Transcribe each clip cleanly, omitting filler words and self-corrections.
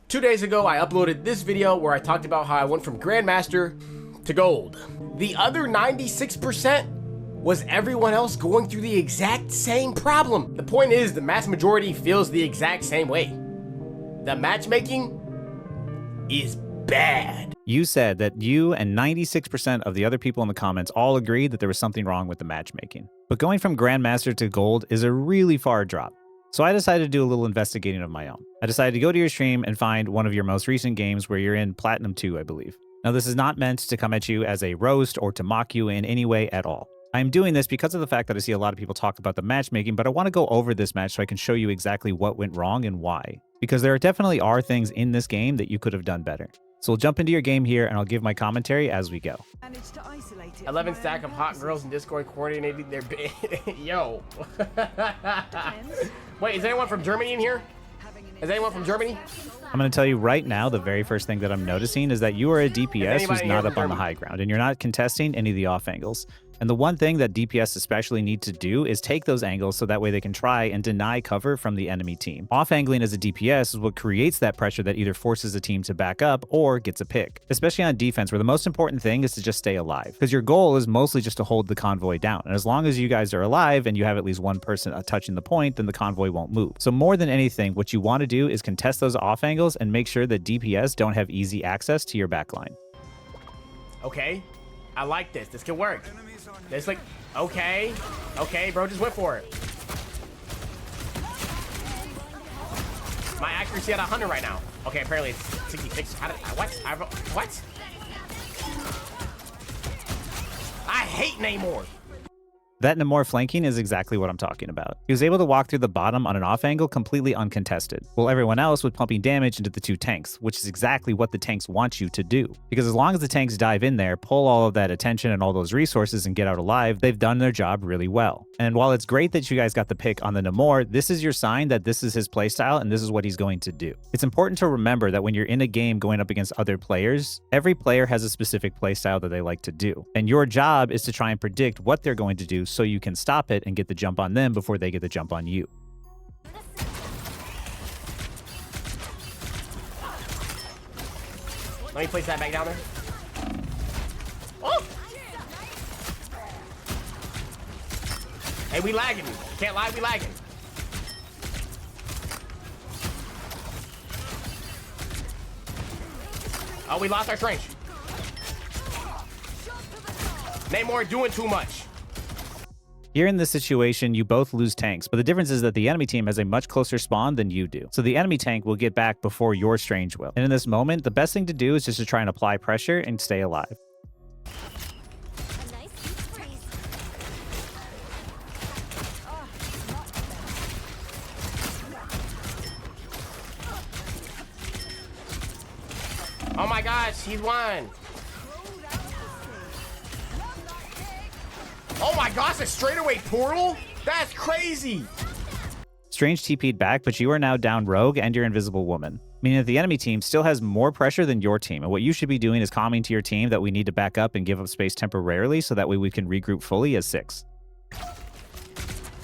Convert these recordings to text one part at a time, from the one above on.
2 days ago, I uploaded this video where I talked about how I went from Grandmaster to Gold. The other 96% was everyone else going through the exact same problem. The point is, the mass majority feels the exact same way. The matchmaking is bad. You said that you and 96% of the other people in the comments all agreed that there was something wrong with the matchmaking. But going from Grandmaster to Gold is a really far drop. So I decided to do a little investigating of my own. I decided to go to your stream and find one of your most recent games where you're in Platinum 2, I believe. Now, this is not meant to come at you as a roast or to mock you in any way at all. I am doing this because of the fact that I see a lot of people talk about the matchmaking, but I want to go over this match so I can show you exactly what went wrong and why. Because there definitely are things in this game that you could have done better. So we'll jump into your game here and I'll give my commentary as we go. 11 stack of hot girls in Discord coordinating their yo. Wait, is anyone from Germany in here? Is anyone from Germany? I'm going to tell you right now, the very first thing that I'm noticing is that you are a DPS who's not up on the high ground and you're not contesting any of the off angles. And the one thing that DPS especially need to do is take those angles so that way they can try and deny cover from the enemy team. Off-angling as a DPS is what creates that pressure that either forces a team to back up or gets a pick, especially on defense where the most important thing is to just stay alive. Because your goal is mostly just to hold the convoy down. And as long as you guys are alive and you have at least one person touching the point, then the convoy won't move. So more than anything, what you want to do is contest those off angles and make sure that DPS don't have easy access to your backline. Okay, I like this. This can work. It's like, okay, bro, just went for it. My accuracy at 100 right now. Okay, apparently it's 66. How did, what? What? I hate Namor. That Namor flanking is exactly what I'm talking about. He was able to walk through the bottom on an off angle completely uncontested, while everyone else was pumping damage into the two tanks, which is exactly what the tanks want you to do. Because as long as the tanks dive in there, pull all of that attention and all those resources and get out alive, they've done their job really well. And while it's great that you guys got the pick on the Namor, this is your sign that this is his playstyle and this is what he's going to do. It's important to remember that when you're in a game going up against other players, every player has a specific playstyle that they like to do. And your job is to try and predict what they're going to do so you can stop it and get the jump on them before they get the jump on you. Let me place that back down there. Oh! Hey, we lagging. Can't lie, we lagging. Oh, we lost our range. Namor doing too much. Here in this situation, you both lose tanks, but the difference is that the enemy team has a much closer spawn than you do. So the enemy tank will get back before your Strange will. And in this moment, the best thing to do is just to try and apply pressure and stay alive. Oh my gosh, he's won. Oh my gosh, a straightaway portal? That's crazy. Strange TP'd back, but you are now down Rogue and your Invisible Woman, meaning that the enemy team still has more pressure than your team. And what you should be doing is calming to your team that we need to back up and give up space temporarily so that way we can regroup fully as 6.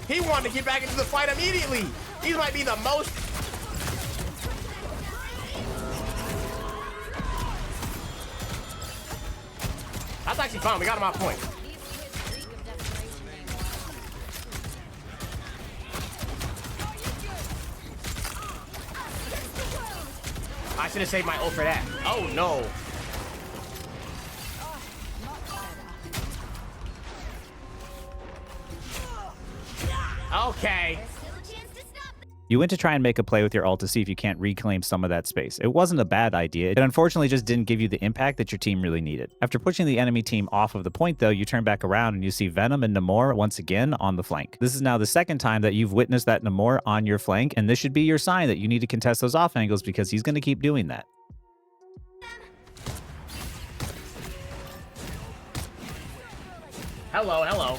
He wanted to get back into the fight immediately. These might be the most... That's actually fine. We got him off point. I should have saved my ult for that. Oh no. Okay. You went to try and make a play with your ult to see if you can't reclaim some of that space. It wasn't a bad idea. It unfortunately just didn't give you the impact that your team really needed. After pushing the enemy team off of the point though, you turn back around and you see Venom and Namor once again on the flank. This is now the second time that you've witnessed that Namor on your flank, and this should be your sign that you need to contest those off angles because he's going to keep doing that. Hello, hello.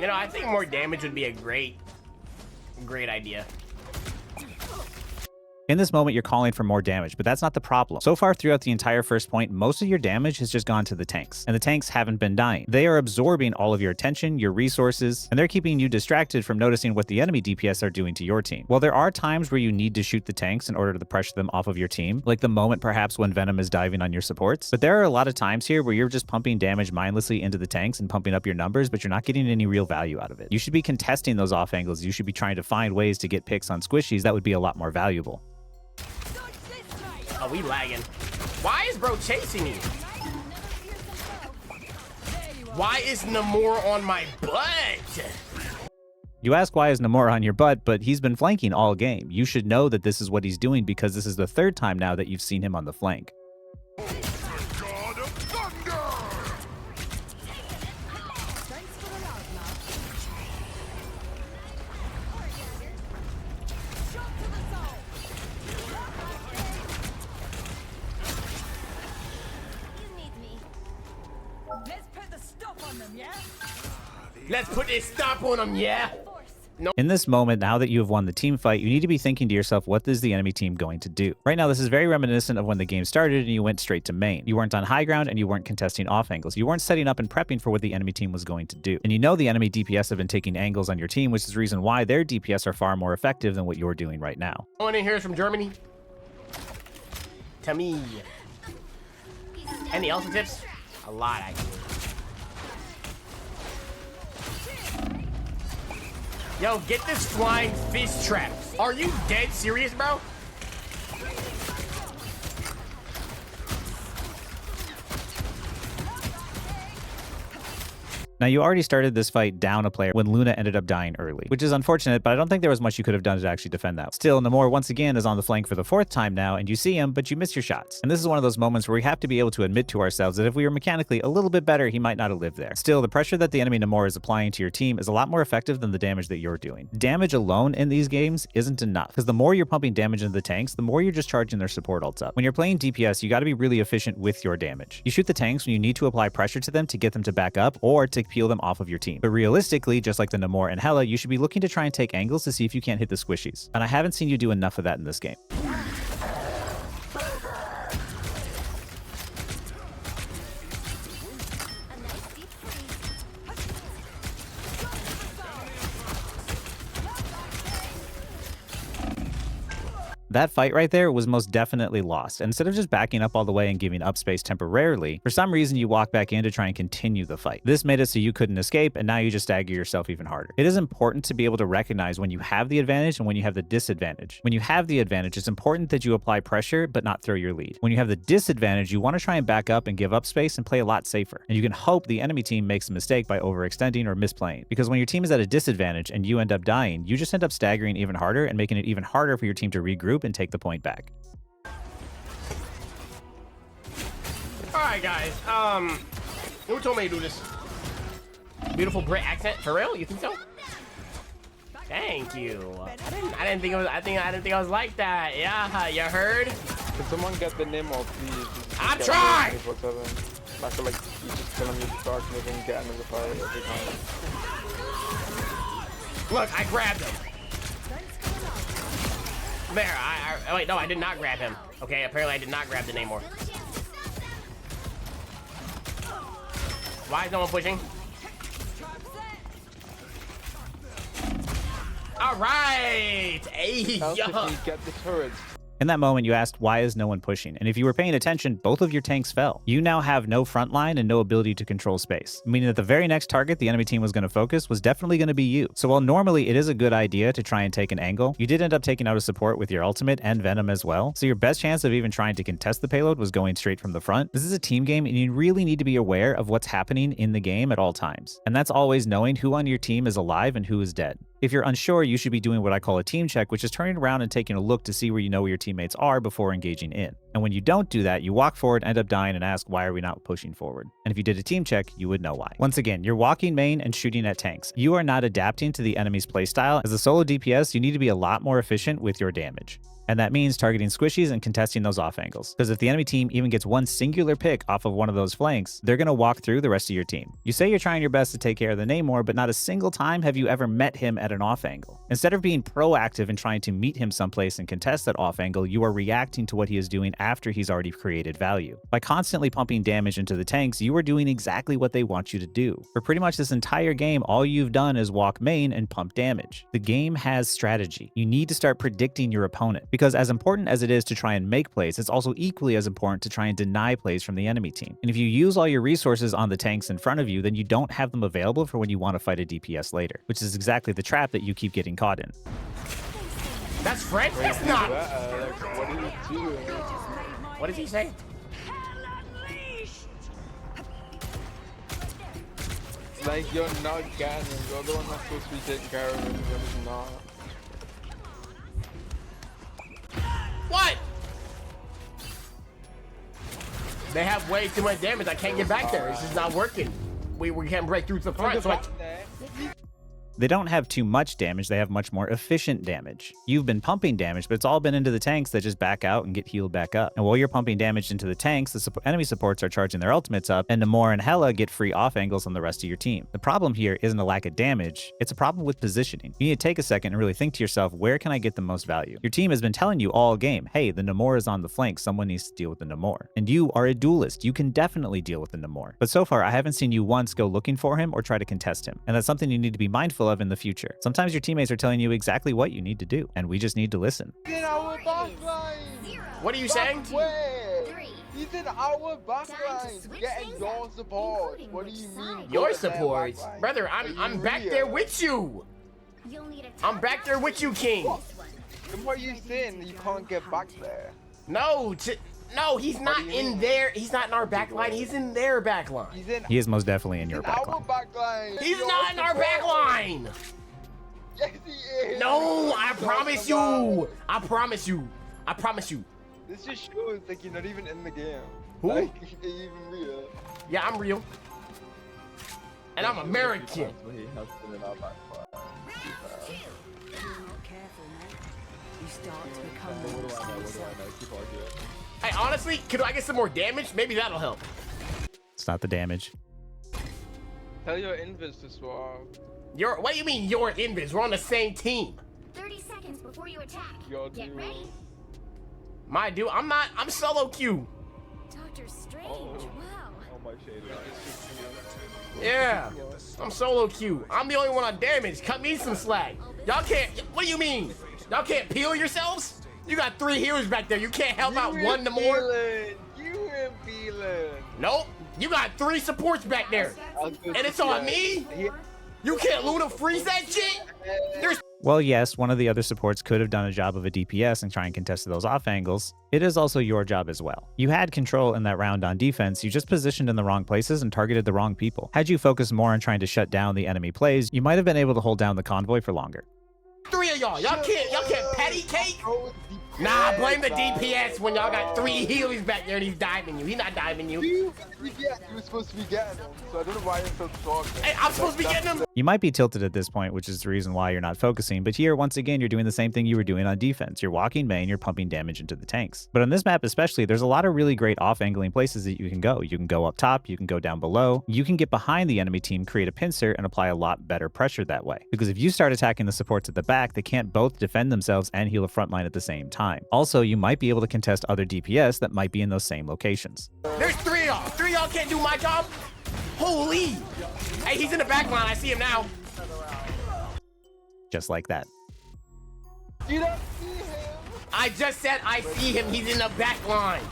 You know, I think more damage would be a great idea. In this moment, you're calling for more damage, but that's not the problem. So far throughout the entire first point, most of your damage has just gone to the tanks, and the tanks haven't been dying. They are absorbing all of your attention, your resources, and they're keeping you distracted from noticing what the enemy DPS are doing to your team. While there are times where you need to shoot the tanks in order to pressure them off of your team, like the moment perhaps when Venom is diving on your supports, but there are a lot of times here where you're just pumping damage mindlessly into the tanks and pumping up your numbers, but you're not getting any real value out of it. You should be contesting those off angles. You should be trying to find ways to get picks on squishies that would be a lot more valuable. Oh, we lagging. Why is bro chasing me? Why is Namor on my butt? You ask why is Namor on your butt, but he's been flanking all game. You should know that this is what he's doing because this is the third time now that you've seen him on the flank. Let's put this stop on them, yeah? No. In this moment, now that you have won the team fight, you need to be thinking to yourself, what is the enemy team going to do? Right now, this is very reminiscent of when the game started and you went straight to main. You weren't on high ground and you weren't contesting off angles. You weren't setting up and prepping for what the enemy team was going to do. And you know the enemy DPS have been taking angles on your team, which is the reason why their DPS are far more effective than what you're doing right now. One in here is from Germany. To me. Any Elsa tips? A lot, actually. Yo, get this flying fish trap. Are you dead serious, bro? Now, you already started this fight down a player when Luna ended up dying early, which is unfortunate, but I don't think there was much you could have done to actually defend that. Still, Namor once again is on the flank for the fourth time now, and you see him, but you miss your shots. And this is one of those moments where we have to be able to admit to ourselves that if we were mechanically a little bit better, he might not have lived there. Still, the pressure that the enemy Namor is applying to your team is a lot more effective than the damage that you're doing. Damage alone in these games isn't enough, because the more you're pumping damage into the tanks, the more you're just charging their support ults up. When you're playing DPS, you got to be really efficient with your damage. You shoot the tanks when you need to apply pressure to them to get them to back up or to peel them off of your team. But realistically, just like the Namor and Hela, you should be looking to try and take angles to see if you can't hit the squishies. And I haven't seen you do enough of that in this game. That fight right there was most definitely lost. And instead of just backing up all the way and giving up space temporarily, for some reason you walk back in to try and continue the fight. This made it so you couldn't escape, and now you just stagger yourself even harder. It is important to be able to recognize when you have the advantage and when you have the disadvantage. When you have the advantage, it's important that you apply pressure but not throw your lead. When you have the disadvantage, you want to try and back up and give up space and play a lot safer. And you can hope the enemy team makes a mistake by overextending or misplaying. Because when your team is at a disadvantage and you end up dying, you just end up staggering even harder and making it even harder for your team to regroup and take the point back. Alright guys, who told me to do this? Beautiful Brit accent, for real? You think so? Thank you. I didn't think I was like that. Yeah, you heard? Can someone get the name of please? I tried! I feel like you just telling me to start moving, get another fire every time. Look, I grabbed him. There, oh wait, no, I did not grab him. Okay, apparently I did not grab the Namor. Why is no one pushing? All right, hey, yo. Get the turrets. In that moment, you asked, why is no one pushing? And if you were paying attention, both of your tanks fell. You now have no front line and no ability to control space, meaning that the very next target the enemy team was going to focus was definitely going to be you. So while normally it is a good idea to try and take an angle, you did end up taking out a support with your ultimate and Venom as well. So your best chance of even trying to contest the payload was going straight from the front. This is a team game and you really need to be aware of what's happening in the game at all times. And that's always knowing who on your team is alive and who is dead. If you're unsure, you should be doing what I call a team check, which is turning around and taking a look to see where you know where your teammates are before engaging in. And when you don't do that, you walk forward, end up dying, and ask, why are we not pushing forward? And if you did a team check, you would know why. Once again, you're walking main and shooting at tanks. You are not adapting to the enemy's playstyle. As a solo DPS, you need to be a lot more efficient with your damage. And that means targeting squishies and contesting those off angles. Because if the enemy team even gets one singular pick off of one of those flanks, they're going to walk through the rest of your team. You say you're trying your best to take care of the Namor, but not a single time have you ever met him at an off angle. Instead of being proactive and trying to meet him someplace and contest that off angle, you are reacting to what he is doing after he's already created value. By constantly pumping damage into the tanks, you are doing exactly what they want you to do. For pretty much this entire game, all you've done is walk main and pump damage. The game has strategy. You need to start predicting your opponent, because as important as it is to try and make plays, it's also equally as important to try and deny plays from the enemy team. And if you use all your resources on the tanks in front of you, then you don't have them available for when you want to fight a DPS later, which is exactly the trap that you keep getting caught in. That's French? That's not. What are you doing? What does he say? Like, you're not getting him. You're the one that's supposed to be taking care of him. You're just not. What? They have way too much damage. I can't get back there. It's just not working. We can't break through to the front. So They don't have too much damage, they have much more efficient damage. You've been pumping damage, but it's all been into the tanks that just back out and get healed back up. And while you're pumping damage into the tanks, the enemy supports are charging their ultimates up, and Namor and Hela get free off angles on the rest of your team. The problem here isn't a lack of damage, it's a problem with positioning. You need to take a second and really think to yourself, where can I get the most value? Your team has been telling you all game, hey, the Namor is on the flank, someone needs to deal with the Namor. And you are a duelist, you can definitely deal with the Namor. But so far, I haven't seen you once go looking for him or try to contest him. And that's something you need to be mindful of in the future. Sometimes your teammates are telling you exactly what you need to do, and we just need to listen. He's in our backline! what are you saying? He's in our backline! Getting your support! What do you mean? Your support? Brother, I'm back there with you! I'm back there with you, King! And what are you saying? You can't get back there? No, he's not in there. He's not in our back line. He's in their back line. He is most definitely in your back our line. back line. He's not in our back line. Yes, he is. No, I promise you. I promise you. I promise you. This just shows like you're not even in the game. Who? Like, you're even real. Yeah, I'm real. And I'm American. He has been in our back line. What do I know? Keep arguing. Hey, honestly, could I get some more damage? Maybe that'll help. It's not the damage. Tell your invis to swap. What do you mean you're invis? We're on the same team. 30 seconds before you attack. Your Get duo. ready. My dude, I'm not. I'm solo Q. Doctor Strange. Oh. Wow. Oh my shade. Yeah, I'm solo Q. I'm the only one on damage. Cut me some slack. Y'all can't. What do you mean? Y'all can't peel yourselves? You got 3 healers back there. You can't help out one to more. You ain't feeling. Nope. You got 3 supports back there. And it's on me? You can't Luna freeze that shit? There's Well, yes, one of the other supports could have done a job of a DPS and try and contest those off angles. It is also your job as well. You had control in that round on defense, you just positioned in the wrong places and targeted the wrong people. Had you focused more on trying to shut down the enemy plays, you might have been able to hold down the convoy for longer. 3 of y'all. Y'all can't patty cake? Nah, blame the DPS when y'all got 3 healers back there and he's diving you. He's not diving you. You were supposed to be getting them, so I don't know why you're so talking. Hey, I'm supposed to be getting them. You might be tilted at this point, which is the reason why you're not focusing, but here, once again, you're doing the same thing you were doing on defense. You're walking main, you're pumping damage into the tanks. But on this map especially, there's a lot of really great off-angling places that you can go. You can go up top, you can go down below, you can get behind the enemy team, create a pincer, and apply a lot better pressure that way. Because if you start attacking the supports at the back, they can't both defend themselves and heal a front line at the same time. Also, you might be able to contest other DPS that might be in those same locations. There's 3 of y'all. 3 of y'all can't do my job? Holy. Hey, he's in the back line. I see him now. Just like that. You don't see him. I just said I see him. He's in the back line.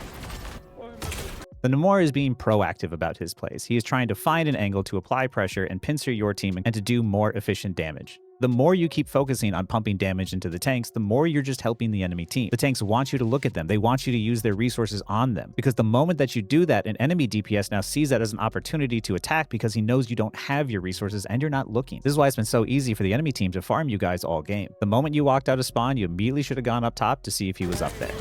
The Namor is being proactive about his plays. He is trying to find an angle to apply pressure and pincer your team and to do more efficient damage. The more you keep focusing on pumping damage into the tanks, the more you're just helping the enemy team. The tanks want you to look at them. They want you to use their resources on them. Because the moment that you do that, an enemy DPS now sees that as an opportunity to attack because he knows you don't have your resources and you're not looking. This is why it's been so easy for the enemy team to farm you guys all game. The moment you walked out of spawn, you immediately should have gone up top to see if he was up there.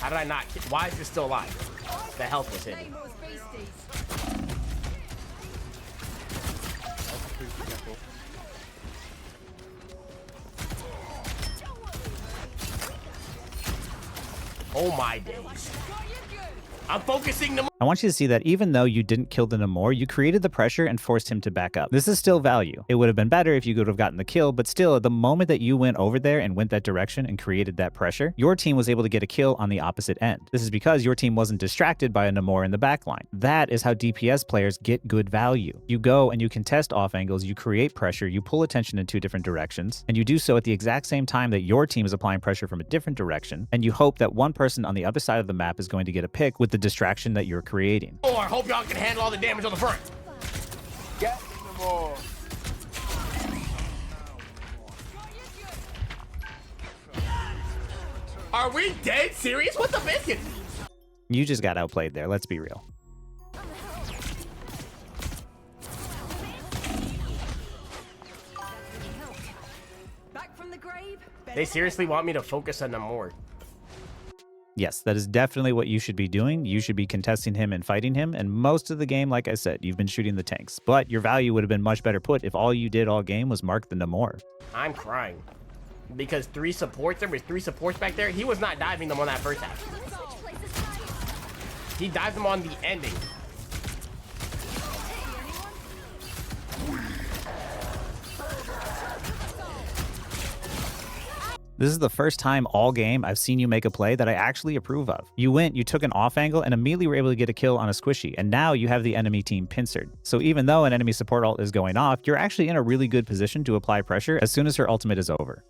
How did I not? Why is this still alive? The health was hidden. Oh my days. I'm focusing the. I want you to see that even though you didn't kill the Namor, you created the pressure and forced him to back up. This is still value. It would have been better if you could have gotten the kill, but still, the moment that you went over there and went that direction and created that pressure, your team was able to get a kill on the opposite end. This is because your team wasn't distracted by a Namor in the backline. That is how DPS players get good value. You go and you contest off angles, you create pressure, you pull attention in two different directions, and you do so at the exact same time that your team is applying pressure from a different direction, and you hope that one person on the other side of the map is going to get a pick with the distraction that you're creating. Or I hope y'all can handle all the damage on the front. Get them all. Are we dead serious? What the biscuit? You just got outplayed there, let's be real. Back from the grave. They seriously want me to focus on them more. Yes, that is definitely what you should be doing. You should be contesting him and fighting him, and most of the game, like I said, you've been shooting the tanks. But your value would have been much better put if all you did all game was mark the Namor. I'm crying. Because there was three supports back there. He was not diving them on that first half. He dived them on the ending. This is the first time all game I've seen you make a play that I actually approve of. You went, you took an off angle, and immediately were able to get a kill on a squishy, and now you have the enemy team pincered. So even though an enemy support ult is going off, you're actually in a really good position to apply pressure as soon as her ultimate is over.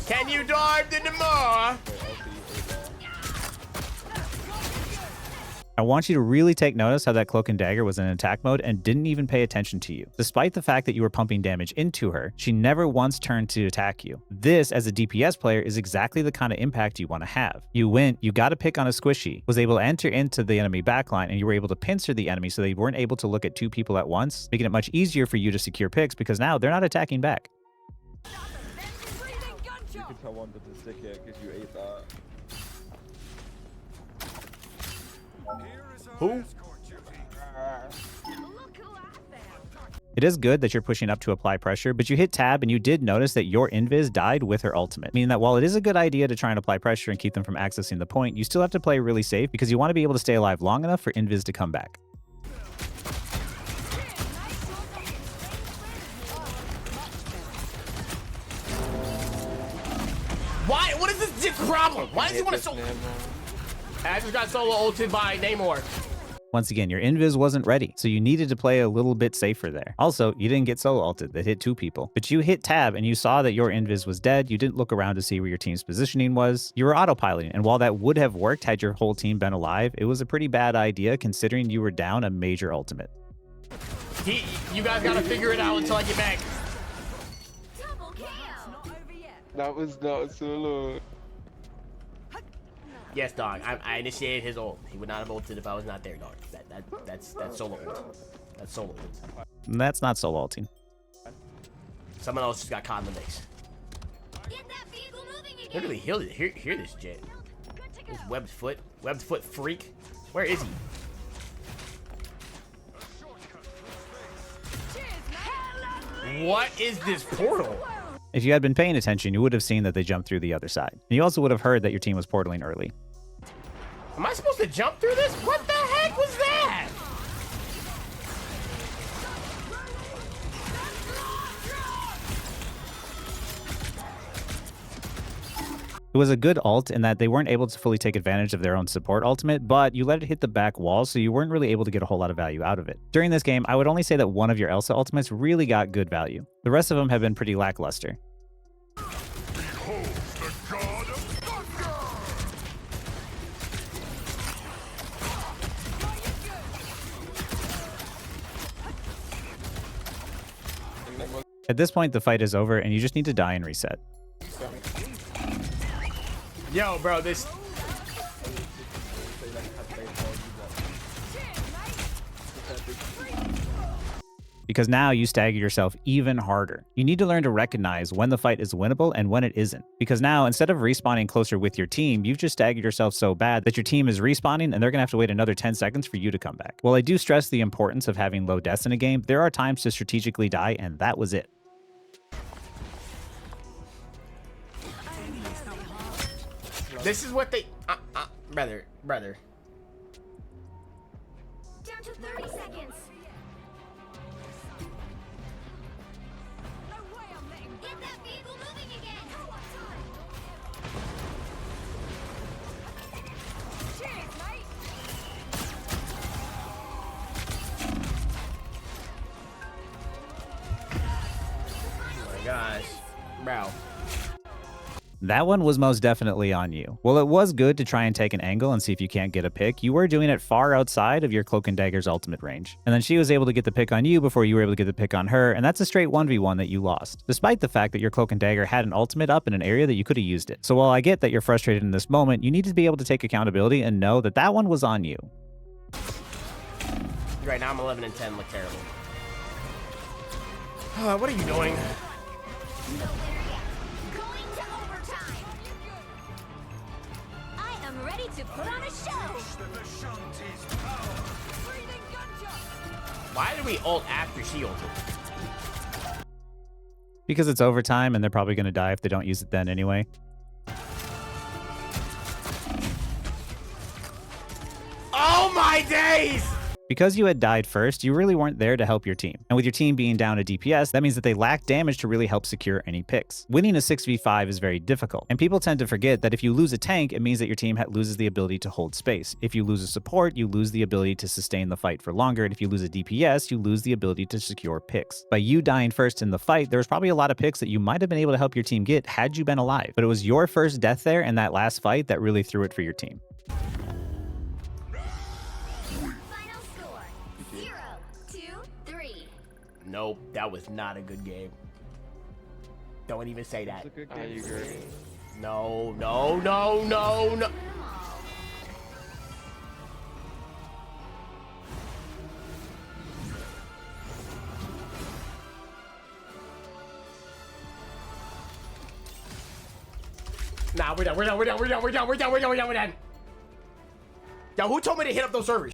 Can you dive the Namor? I want you to really take notice how that Cloak and Dagger was in attack mode and didn't even pay attention to you. Despite the fact that you were pumping damage into her, she never once turned to attack you. This, as a DPS player, is exactly the kind of impact you want to have. You went, you got a pick on a squishy, was able to enter into the enemy backline, and you were able to pincer the enemy so they weren't able to look at two people at once, making it much easier for you to secure picks because now they're not attacking back. You can tell one to stick here because you ate that. Who? It is good that you're pushing up to apply pressure, but you hit tab and you did notice that your invis died with her ultimate, meaning that while it is a good idea to try and apply pressure and keep them from accessing the point, you still have to play really safe because you want to be able to stay alive long enough for invis to come back. Why? What is this problem? Why does he want to solo? I just got solo ulted by Namor. Once again, your invis wasn't ready, so you needed to play a little bit safer there. Also, you didn't get solo ulted, that hit two people. But you hit tab and you saw that your invis was dead, you didn't look around to see where your team's positioning was. You were autopiloting, and while that would have worked had your whole team been alive, it was a pretty bad idea considering you were down a major ultimate. You guys gotta figure it out until I get back. That was not solo. Yes, dog. I initiated his ult. He would not have ulted if I was not there, dog. That's solo ult. That's solo ult. That's not solo ulting. Someone else just got caught in the mix. Literally, hear this jet. This webbed foot freak. Where is he? What is this portal? If you had been paying attention, you would have seen that they jumped through the other side. And you also would have heard that your team was portaling early. Am I supposed to jump through this? What the heck was that? It was a good ult in that they weren't able to fully take advantage of their own support ultimate, but you let it hit the back wall, so you weren't really able to get a whole lot of value out of it. During this game, I would only say that one of your Elsa ultimates really got good value. The rest of them have been pretty lackluster. At this point, the fight is over, and you just need to die and reset. Yo, bro, this... because now you stagger yourself even harder. You need to learn to recognize when the fight is winnable and when it isn't, because now instead of respawning closer with your team, you've just staggered yourself so bad that your team is respawning and they're gonna have to wait another 10 seconds for you to come back. While I do stress the importance of having low deaths in a game, there are times to strategically die, and that was it. This is what they... brother. Down to 30 seconds. No way I'm letting go. Get that vehicle moving again. Cheers, mate. Oh my gosh. Bro. That one was most definitely on you. While it was good to try and take an angle and see if you can't get a pick, you were doing it far outside of your Cloak and Dagger's ultimate range. And then she was able to get the pick on you before you were able to get the pick on her, and that's a straight 1v1 that you lost, despite the fact that your Cloak and Dagger had an ultimate up in an area that you could have used it. So while I get that you're frustrated in this moment, you need to be able to take accountability and know that that one was on you. Right now I'm 11 and 10, look terrible. What are you doing? No winner yet. Going to overtime. I am ready to put on a show. Breathing gunshot. Why did we ult after she ulted? Because it's overtime and they're probably going to die if they don't use it then anyway. Oh my days! Because you had died first, you really weren't there to help your team. And with your team being down a DPS, that means that they lack damage to really help secure any picks. Winning a 6v5 is very difficult, and people tend to forget that if you lose a tank, it means that your team loses the ability to hold space. If you lose a support, you lose the ability to sustain the fight for longer, and if you lose a DPS, you lose the ability to secure picks. By you dying first in the fight, there was probably a lot of picks that you might have been able to help your team get had you been alive, but it was your first death there in that last fight that really threw it for your team. Final score 0-2-3. Nope, that was not a good game. Don't even say that. It's a good game. No. Nah, we're done. Yo, who told me to hit up those servers?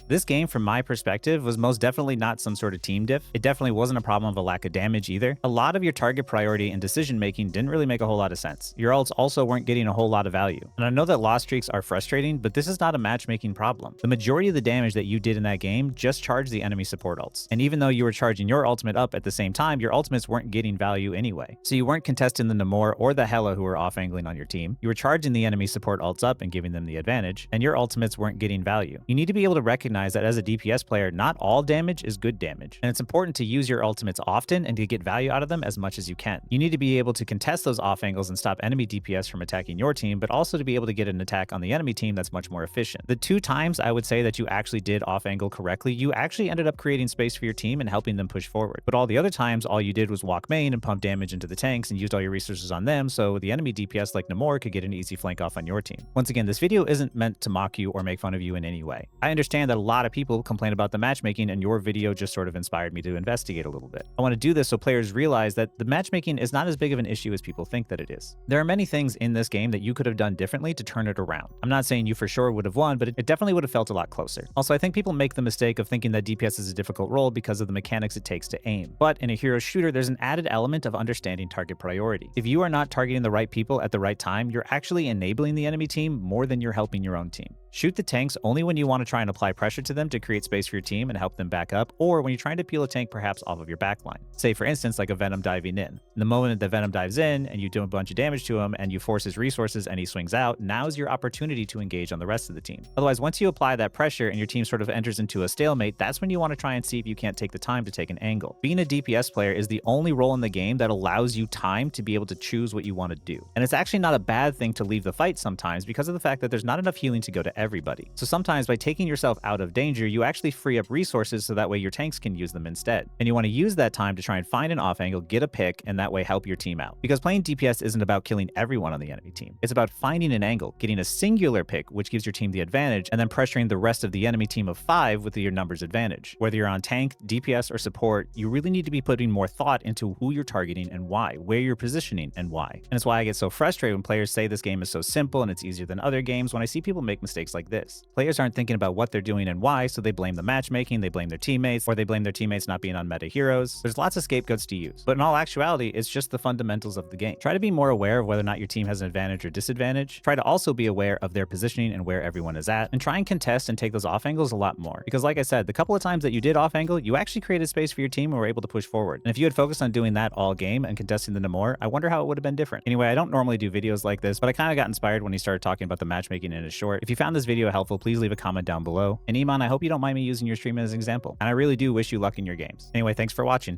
This game, from my perspective, was most definitely not some sort of team diff. It definitely wasn't a problem of a lack of damage either. A lot of your target priority and decision making didn't really make a whole lot of sense. Your ults also weren't getting a whole lot of value. And I know that loss streaks are frustrating, but this is not a matchmaking problem. The majority of the damage that you did in that game just charged the enemy support ults. And even though you were charging your ultimate up at the same time, your ultimates weren't getting value anyway. So you weren't contesting the Namor or the Hela who were off-angling on your team. You were charging the enemy support ults up and giving them the advantage, and your ultimates weren't getting value. You need to be able to recognize that as a DPS player, not all damage is good damage, and it's important to use your ultimates often and to get value out of them as much as you can. You need to be able to contest those off angles and stop enemy DPS from attacking your team, but also to be able to get an attack on the enemy team that's much more efficient. The 2 times I would say that you actually did off angle correctly, you actually ended up creating space for your team and helping them push forward. But all the other times, all you did was walk main and pump damage into the tanks and used all your resources on them, so the enemy DPS like Namor could get an easy flank off on your team. Once again, this video isn't meant to mock you or make fun of you in any way. I understand that a lot of people complain about the matchmaking, and your video just sort of inspired me to investigate a little bit. I want to do this so players realize that the matchmaking is not as big of an issue as people think that it is. There are many things in this game that you could have done differently to turn it around. I'm not saying you for sure would have won, but it definitely would have felt a lot closer. Also, I think people make the mistake of thinking that DPS is a difficult role because of the mechanics it takes to aim. But in a hero shooter, there's an added element of understanding target priority. If you are not targeting the right people at the right time, you're actually enabling the enemy team more than you're helping your own team. Shoot the tanks only when you want to try and apply pressure to them to create space for your team and help them back up, or when you're trying to peel a tank perhaps off of your backline. Say for instance, like a Venom diving in. The moment that Venom dives in and you do a bunch of damage to him and you force his resources and he swings out, now's your opportunity to engage on the rest of the team. Otherwise, once you apply that pressure and your team sort of enters into a stalemate, that's when you want to try and see if you can't take the time to take an angle. Being a DPS player is the only role in the game that allows you time to be able to choose what you want to do. And it's actually not a bad thing to leave the fight sometimes because of the fact that there's not enough healing to go to everybody. So sometimes by taking yourself out of danger, you actually free up resources so that way your tanks can use them instead. And you want to use that time to try and find an off angle, get a pick, and that way help your team out. Because playing DPS isn't about killing everyone on the enemy team. It's about finding an angle, getting a singular pick, which gives your team the advantage, and then pressuring the rest of the enemy team of 5 with your numbers advantage. Whether you're on tank, DPS, or support, you really need to be putting more thought into who you're targeting and why, where you're positioning and why. And it's why I get so frustrated when players say this game is so simple and it's easier than other games when I see people make mistakes like this. Players aren't thinking about what they're doing and why, so they blame the matchmaking, they blame their teammates, or they blame their teammates not being on meta heroes. There's lots of scapegoats to use, but in all actuality, it's just the fundamentals of the game. Try to be more aware of whether or not your team has an advantage or disadvantage. Try to also be aware of their positioning and where everyone is at, and try and contest and take those off angles a lot more. Because like I said, the couple of times that you did off angle, you actually created space for your team and were able to push forward. And if you had focused on doing that all game and contesting them more, I wonder how it would have been different. Anyway, I don't normally do videos like this, but I kind of got inspired when he started talking about the matchmaking in his short. If you found this video helpful, please leave a comment down below. And E-Man, I hope you don't mind me using your stream as an example. And I really do wish you luck in your games. Anyway, thanks for watching.